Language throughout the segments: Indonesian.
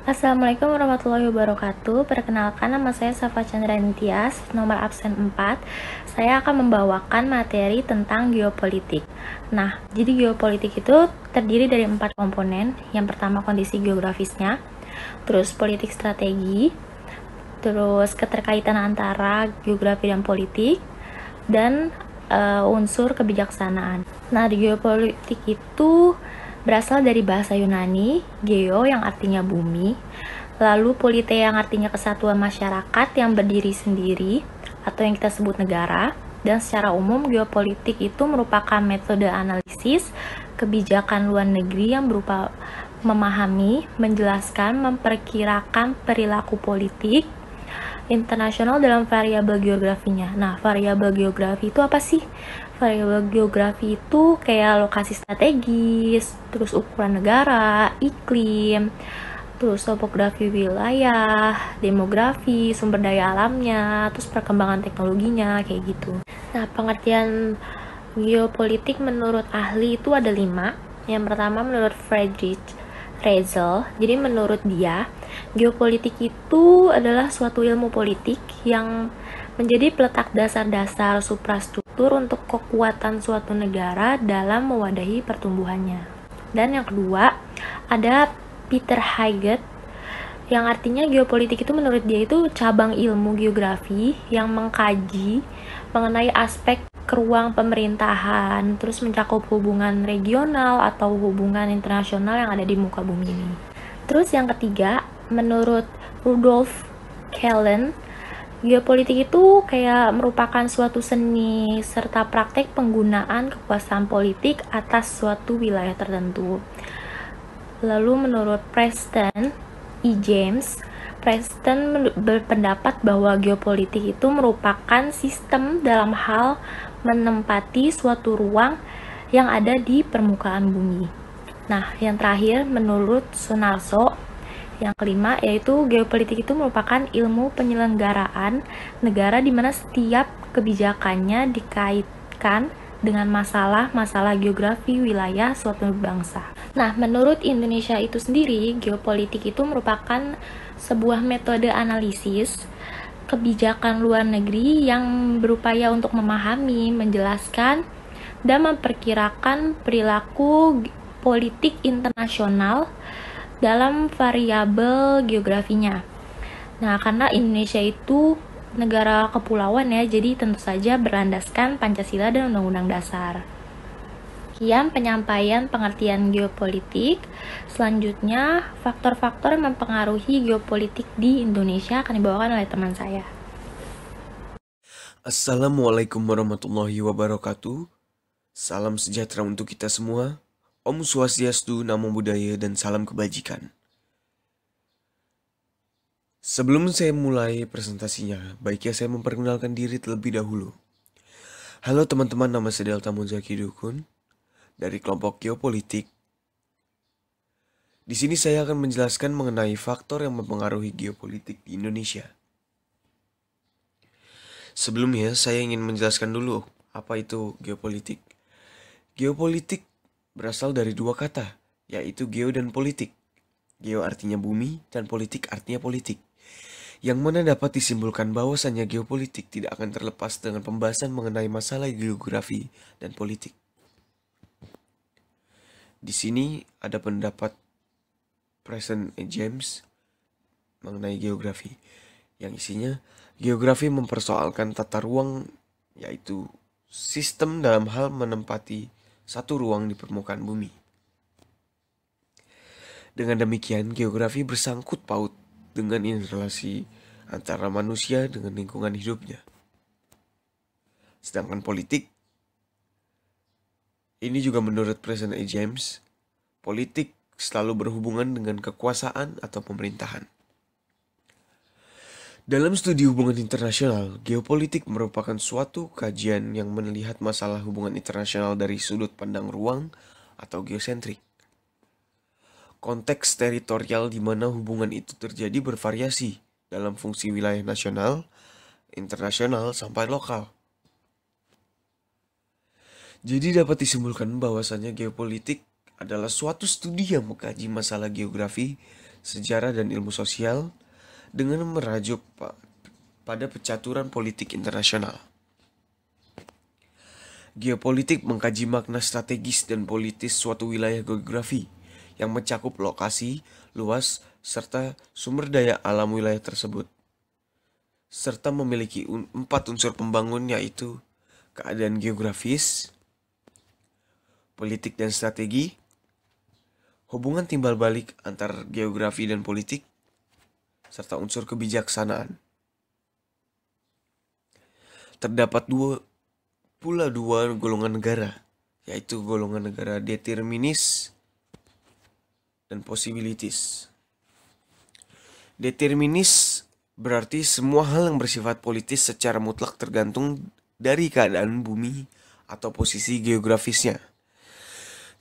Assalamualaikum warahmatullahi wabarakatuh. Perkenalkan, nama saya Safa Chandra Nitias, nomor absen 4. Saya akan membawakan materi tentang geopolitik. Nah, jadi geopolitik itu terdiri dari 4 komponen. Yang pertama kondisi geografisnya, terus politik strategi, terus keterkaitan antara geografi dan politik, dan unsur kebijaksanaan. Nah, di geopolitik itu berasal dari bahasa Yunani, geo yang artinya bumi, lalu polite yang artinya kesatuan masyarakat yang berdiri sendiri atau yang kita sebut negara, dan secara umum geopolitik itu merupakan metode analisis kebijakan luar negeri yang berupa memahami, menjelaskan, memperkirakan perilaku politik internasional dalam variabel geografinya. Nah, variabel geografi itu apa sih? Variabel geografi itu kayak lokasi strategis, terus ukuran negara, iklim, terus topografi wilayah, demografi, sumber daya alamnya, terus perkembangan teknologinya, kayak gitu. Nah, pengertian geopolitik menurut ahli itu ada 5. Yang pertama menurut Friedrich Ретzel. Jadi menurut dia, geopolitik itu adalah suatu ilmu politik yang menjadi peletak dasar-dasar suprastruktur untuk kekuatan suatu negara dalam mewadahi pertumbuhannya. Dan yang kedua, ada Peter Higgett, yang artinya geopolitik itu menurut dia itu cabang ilmu geografi yang mengkaji mengenai aspek ruang pemerintahan, terus mencakup hubungan regional atau hubungan internasional yang ada di muka bumi ini. Terus yang ketiga, menurut Rudolf Kellen, geopolitik itu kayak merupakan suatu seni serta praktek penggunaan kekuasaan politik atas suatu wilayah tertentu. Lalu menurut Preston E. James, Preston berpendapat bahwa geopolitik itu merupakan sistem dalam hal menempati suatu ruang yang ada di permukaan bumi. Nah, yang terakhir menurut Sunarso, yang kelima yaitu geopolitik itu merupakan ilmu penyelenggaraan negara di mana setiap kebijakannya dikaitkan dengan masalah-masalah geografi wilayah suatu bangsa. Nah, menurut Indonesia itu sendiri, geopolitik itu merupakan sebuah metode analisis kebijakan luar negeri yang berupaya untuk memahami, menjelaskan, dan memperkirakan perilaku politik internasional dalam variabel geografinya. Nah, karena Indonesia itu negara kepulauan ya, jadi tentu saja berlandaskan Pancasila dan Undang-Undang Dasar. Sekian penyampaian pengertian geopolitik. Selanjutnya, faktor-faktor yang mempengaruhi geopolitik di Indonesia akan dibawakan oleh teman saya. Assalamualaikum warahmatullahi wabarakatuh. Salam sejahtera untuk kita semua. Om Swastiastu, Namo Buddhaya, dan salam kebajikan. Sebelum saya mulai presentasinya, baiknya saya memperkenalkan diri terlebih dahulu. Halo teman-teman, nama saya Delta Monzaki Dukun dari kelompok geopolitik. Di sini saya akan menjelaskan mengenai faktor yang mempengaruhi geopolitik di Indonesia. Sebelumnya, saya ingin menjelaskan dulu apa itu geopolitik. Geopolitik berasal dari dua kata, yaitu geo dan politik. Geo artinya bumi dan politik artinya politik. Yang mana dapat disimpulkan bahwasannya geopolitik tidak akan terlepas dengan pembahasan mengenai masalah geografi dan politik. Di sini ada pendapat Preston E. James mengenai geografi, yang isinya geografi mempersoalkan tata ruang, yaitu sistem dalam hal menempati satu ruang di permukaan bumi. Dengan demikian, geografi bersangkut paut dengan relasi antara manusia dengan lingkungan hidupnya. Sedangkan politik, ini juga menurut Preston E. James, politik selalu berhubungan dengan kekuasaan atau pemerintahan. Dalam studi hubungan internasional, geopolitik merupakan suatu kajian yang melihat masalah hubungan internasional dari sudut pandang ruang atau geosentrik. Konteks teritorial di mana hubungan itu terjadi bervariasi dalam fungsi wilayah nasional, internasional, sampai lokal. Jadi dapat disimpulkan bahwasannya geopolitik adalah suatu studi yang mengkaji masalah geografi sejarah dan ilmu sosial dengan merajuk pada pencaturan politik internasional. Geopolitik mengkaji makna strategis dan politis suatu wilayah geografi yang mencakup lokasi, luas, serta sumber daya alam wilayah tersebut. Serta memiliki 4 unsur pembangun, yaitu keadaan geografis, politik dan strategi, hubungan timbal balik antar geografi dan politik, serta unsur kebijaksanaan. Terdapat pula dua golongan negara, yaitu golongan negara determinis dan possibilities. Determinis berarti semua hal yang bersifat politis secara mutlak tergantung dari keadaan bumi atau posisi geografisnya.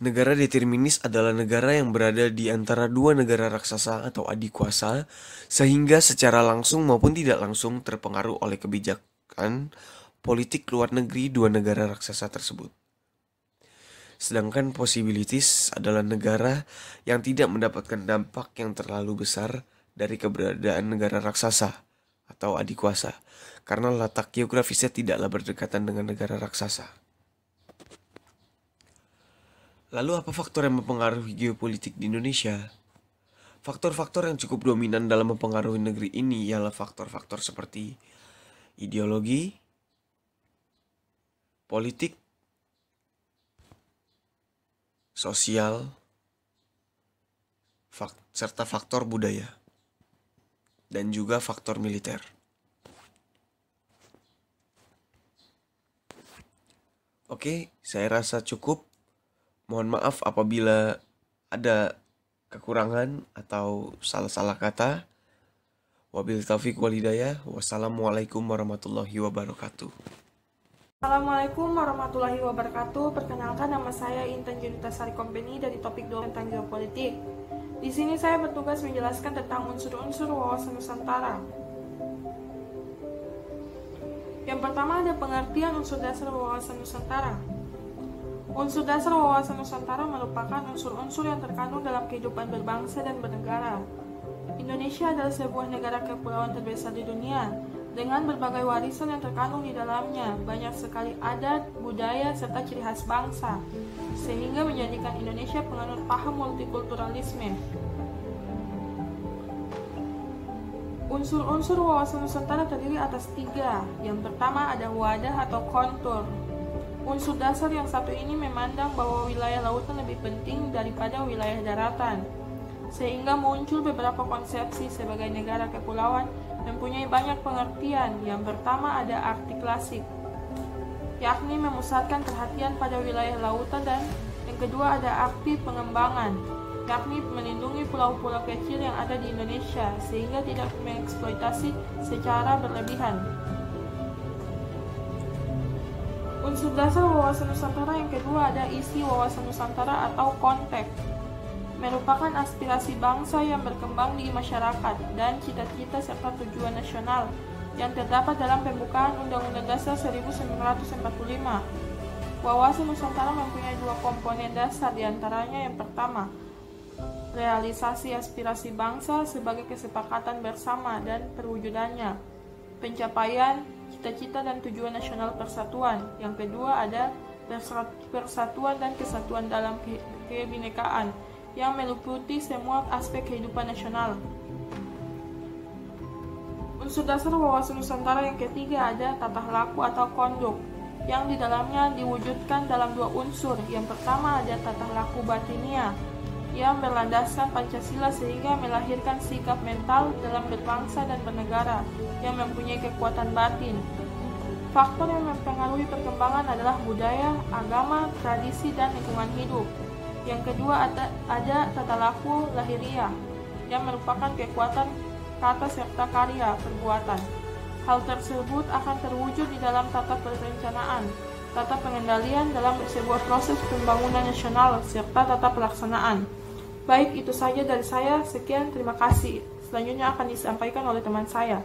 Negara determinis adalah negara yang berada di antara dua negara raksasa atau adikuasa, sehingga secara langsung maupun tidak langsung terpengaruh oleh kebijakan politik luar negeri dua negara raksasa tersebut. Sedangkan possibilities adalah negara yang tidak mendapatkan dampak yang terlalu besar dari keberadaan negara raksasa atau adikuasa, karena letak geografisnya tidaklah berdekatan dengan negara raksasa. Lalu apa faktor yang mempengaruhi geopolitik di Indonesia? Faktor-faktor yang cukup dominan dalam mempengaruhi negeri ini ialah faktor-faktor seperti ideologi, politik, sosial, serta faktor budaya, dan juga faktor militer. Oke, saya rasa cukup. Mohon maaf apabila ada kekurangan atau salah-salah kata. Wabillahi taufiq wal hidayah. Wassalamualaikum warahmatullahi wabarakatuh. Assalamualaikum warahmatullahi wabarakatuh. Perkenalkan, nama saya Intan Junita Sari Kompeni dari topik 2 tentang geopolitik. Di sini saya bertugas menjelaskan tentang unsur-unsur wawasan Nusantara. Yang pertama ada pengertian unsur dasar wawasan Nusantara. Unsur dasar wawasan Nusantara merupakan unsur-unsur yang terkandung dalam kehidupan berbangsa dan bernegara. Indonesia adalah sebuah negara kepulauan terbesar di dunia, dengan berbagai warisan yang terkandung di dalamnya, banyak sekali adat, budaya, serta ciri khas bangsa, sehingga menjadikan Indonesia penganut paham multikulturalisme. Unsur-unsur wawasan Nusantara terdiri atas 3. Yang pertama ada wadah atau kontur. Unsur dasar yang satu ini memandang bahwa wilayah lautan lebih penting daripada wilayah daratan, sehingga muncul beberapa konsepsi sebagai negara kepulauan mempunyai banyak pengertian. Yang pertama ada arti klasik, yakni memusatkan perhatian pada wilayah lautan, dan yang kedua ada arti pengembangan, yakni melindungi pulau-pulau kecil yang ada di Indonesia sehingga tidak mengeksploitasi secara berlebihan. Unsur dasar wawasan Nusantara yang kedua ada isi wawasan Nusantara atau konteks, merupakan aspirasi bangsa yang berkembang di masyarakat dan cita-cita serta tujuan nasional yang terdapat dalam pembukaan Undang-Undang Dasar 1945. Wawasan Nusantara mempunyai 2 komponen dasar, diantaranya yang pertama, realisasi aspirasi bangsa sebagai kesepakatan bersama dan perwujudannya, pencapaian cita-cita dan tujuan nasional persatuan. Yang kedua ada persatuan dan kesatuan dalam kebinekaan, yang meliputi semua aspek kehidupan nasional. Unsur dasar wawasan Nusantara yang ketiga ada tata laku atau konduk, yang di dalamnya diwujudkan dalam 2 unsur. Yang pertama ada tata laku batinia, yang berlandaskan Pancasila sehingga melahirkan sikap mental dalam berbangsa dan bernegara yang mempunyai kekuatan batin. Faktor yang mempengaruhi perkembangan adalah budaya, agama, tradisi, dan lingkungan hidup. Yang kedua ada tata laku lahiriah, yang merupakan kekuatan kata serta karya perbuatan. Hal tersebut akan terwujud di dalam tata perencanaan, tata pengendalian dalam sebuah proses pembangunan nasional, serta tata pelaksanaan. Baik, itu saja dari saya. Sekian, terima kasih. Selanjutnya akan disampaikan oleh teman saya.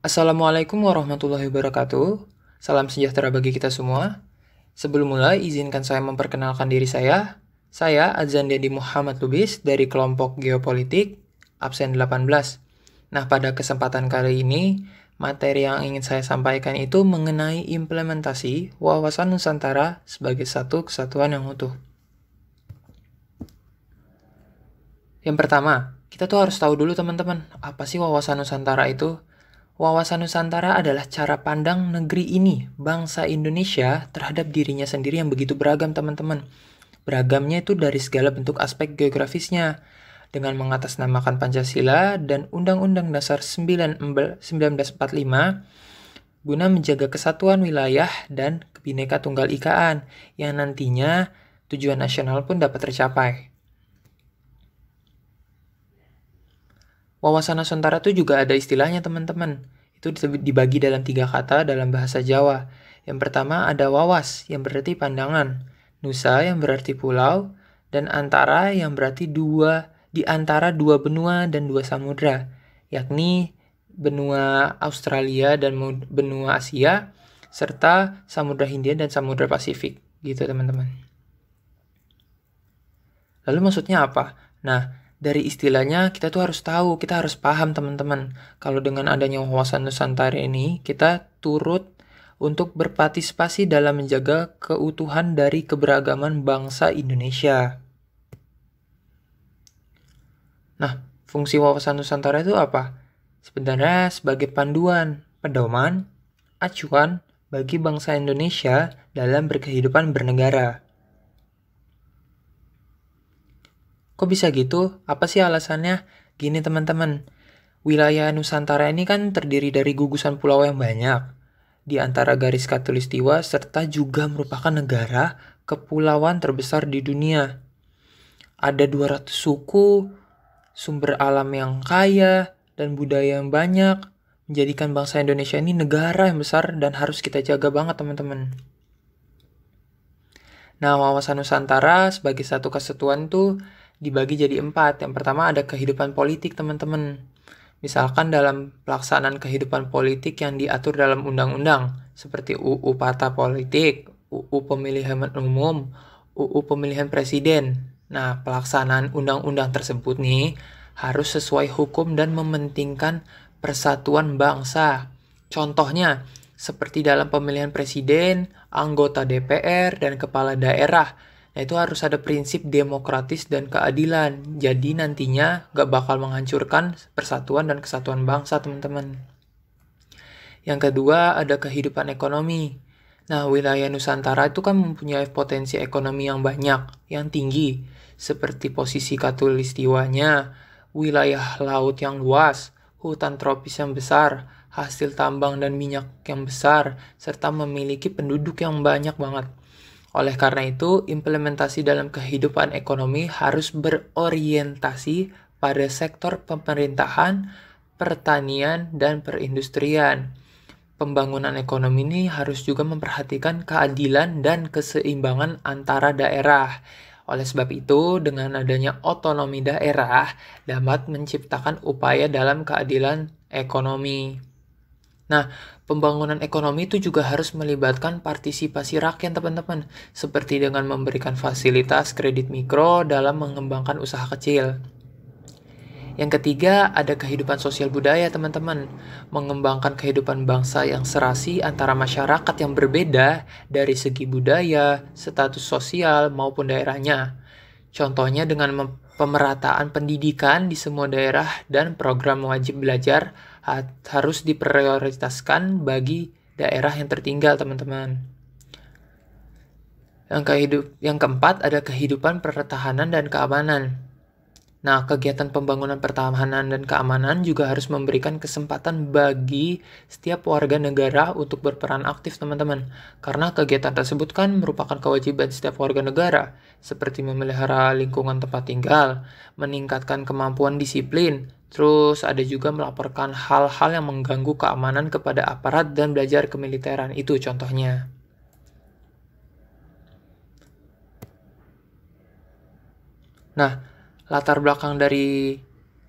Assalamualaikum warahmatullahi wabarakatuh. Salam sejahtera bagi kita semua. Sebelum mulai, izinkan saya memperkenalkan diri saya. Saya Azan Dedi Muhammad Lubis dari kelompok Geopolitik, absen 18. Nah, pada kesempatan kali ini, materi yang ingin saya sampaikan itu mengenai implementasi wawasan Nusantara sebagai satu kesatuan yang utuh. Yang pertama, kita tuh harus tahu dulu teman-teman, apa sih wawasan Nusantara itu? Wawasan Nusantara adalah cara pandang negeri ini, bangsa Indonesia, terhadap dirinya sendiri yang begitu beragam teman-teman. Beragamnya itu dari segala bentuk aspek geografisnya, dengan mengatasnamakan Pancasila dan Undang-Undang Dasar 1945 guna menjaga kesatuan wilayah dan Bhinneka Tunggal Ikaan yang nantinya tujuan nasional pun dapat tercapai. Wawasan Nusantara itu juga ada istilahnya teman-teman. Itu dibagi dalam 3 kata dalam bahasa Jawa. Yang pertama ada wawas yang berarti pandangan, nusa yang berarti pulau, dan antara yang berarti di antara 2 benua dan 2 samudra, yakni benua Australia dan benua Asia, serta Samudra Hindia dan Samudra Pasifik. Gitu teman-teman. Lalu maksudnya apa? Nah, dari istilahnya kita tuh harus tahu, kita harus paham teman-teman. Kalau dengan adanya wawasan Nusantara ini, kita turut untuk berpartisipasi dalam menjaga keutuhan dari keberagaman bangsa Indonesia. Nah, fungsi wawasan Nusantara itu apa? Sebenarnya sebagai panduan, pedoman, acuan bagi bangsa Indonesia dalam berkehidupan bernegara. Kok bisa gitu? Apa sih alasannya? Gini teman-teman, wilayah Nusantara ini kan terdiri dari gugusan pulau yang banyak, di antara garis khatulistiwa serta juga merupakan negara kepulauan terbesar di dunia. Ada 200 suku, sumber alam yang kaya, dan budaya yang banyak, menjadikan bangsa Indonesia ini negara yang besar dan harus kita jaga banget teman-teman. Nah, wawasan Nusantara sebagai satu kesatuan tuh dibagi jadi 4. Yang pertama ada kehidupan politik teman-teman. Misalkan dalam pelaksanaan kehidupan politik yang diatur dalam undang-undang, seperti UU Partai Politik, UU Pemilihan Umum, UU Pemilihan Presiden. Nah, pelaksanaan undang-undang tersebut nih harus sesuai hukum dan mementingkan persatuan bangsa. Contohnya, seperti dalam pemilihan presiden, anggota DPR, dan kepala daerah. Nah, itu harus ada prinsip demokratis dan keadilan. Jadi nantinya gak bakal menghancurkan persatuan dan kesatuan bangsa, teman-teman. Yang kedua, ada kehidupan ekonomi. Nah, wilayah Nusantara itu kan mempunyai potensi ekonomi yang banyak, yang tinggi, seperti posisi khatulistiwanya, wilayah laut yang luas, hutan tropis yang besar, hasil tambang dan minyak yang besar, serta memiliki penduduk yang banyak banget. Oleh karena itu, implementasi dalam kehidupan ekonomi harus berorientasi pada sektor pemerintahan, pertanian, dan perindustrian. Pembangunan ekonomi ini harus juga memperhatikan keadilan dan keseimbangan antara daerah. Oleh sebab itu, dengan adanya otonomi daerah dapat menciptakan upaya dalam keadilan ekonomi. Nah, pembangunan ekonomi itu juga harus melibatkan partisipasi rakyat, teman-teman, seperti dengan memberikan fasilitas kredit mikro dalam mengembangkan usaha kecil. Yang ketiga, ada kehidupan sosial budaya, teman-teman. Mengembangkan kehidupan bangsa yang serasi antara masyarakat yang berbeda dari segi budaya, status sosial, maupun daerahnya. Contohnya dengan pemerataan pendidikan di semua daerah dan program wajib belajar harus diprioritaskan bagi daerah yang tertinggal, teman-teman. Yang keempat, ada kehidupan pertahanan dan keamanan. Nah, kegiatan pembangunan pertahanan dan keamanan juga harus memberikan kesempatan bagi setiap warga negara untuk berperan aktif, teman-teman. Karena kegiatan tersebut kan merupakan kewajiban setiap warga negara, seperti memelihara lingkungan tempat tinggal, meningkatkan kemampuan disiplin, terus ada juga melaporkan hal-hal yang mengganggu keamanan kepada aparat dan belajar kemiliteran, itu contohnya. Nah, latar belakang dari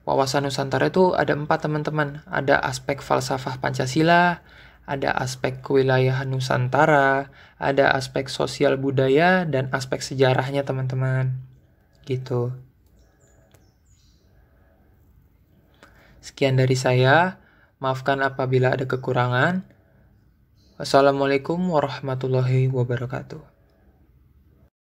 wawasan Nusantara itu ada 4, teman-teman. Ada aspek falsafah Pancasila, ada aspek kewilayahan Nusantara, ada aspek sosial budaya, dan aspek sejarahnya, teman-teman. gitu. Sekian dari saya. Maafkan apabila ada kekurangan. Wassalamualaikum warahmatullahi wabarakatuh.